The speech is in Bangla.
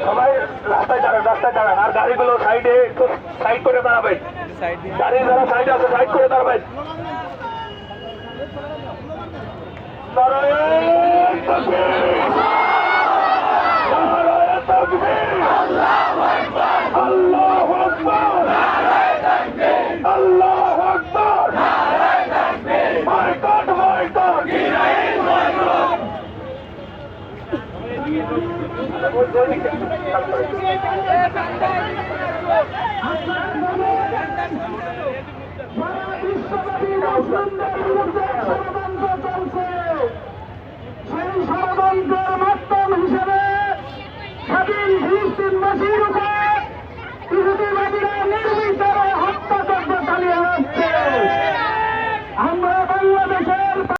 সবাই রাস্তায় দাঁড়ান আর গাড়িগুলো সাইডে একটু সাইড করে দাঁড়াবেন। গাড়ি যারা সাইডে আছে সাইড করে দাঁড়াবেন। আল্লাহু আকবার, আল্লাহু আকবার, বয়কট বয়কট। সেই ষড়যন্ত্রের মাধ্যম হিসেবে স্বাধীন ফিলিস্তিনবাসীর